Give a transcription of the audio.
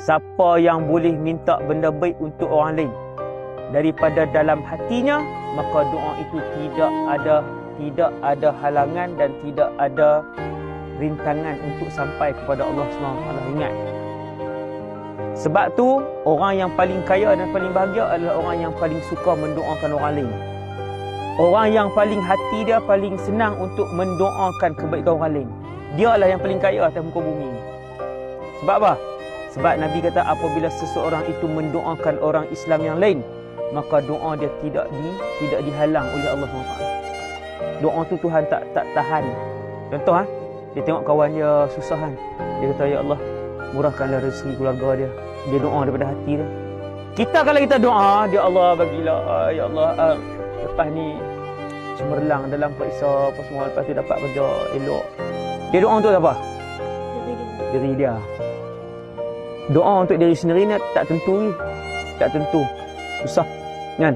siapa yang boleh minta benda baik untuk orang lain daripada dalam hatinya, maka doa itu tidak ada halangan dan tidak ada rintangan untuk sampai kepada Allah SWT. Ingat. Sebab tu orang yang paling kaya dan paling bahagia adalah orang yang paling suka mendoakan orang lain. Orang yang paling hati dia paling senang untuk mendoakan kebaikan orang lain. Dialah yang paling kaya atas muka bumi ini. Sebab apa? Sebab Nabi kata apabila seseorang itu mendoakan orang Islam yang lain, maka doa dia tidak dihalang oleh Allah SWT. Doa tu Tuhan tak tahan. Contoh dia tengok kawan dia susah kan. Dia kata, ya Allah, murahkanlah rezeki keluarga dia. Dia doa daripada hati dia. Kita kalau kita doa, dia Allah bagilah, ya Allah, lepas ni cemerlang dalam periksa apa semua, lepas tu dapat kerja elok. Dia doa untuk apa? Diri dia. Doa untuk diri sendiri ni tak tentu ni. Tak tentu. Susah. Kan?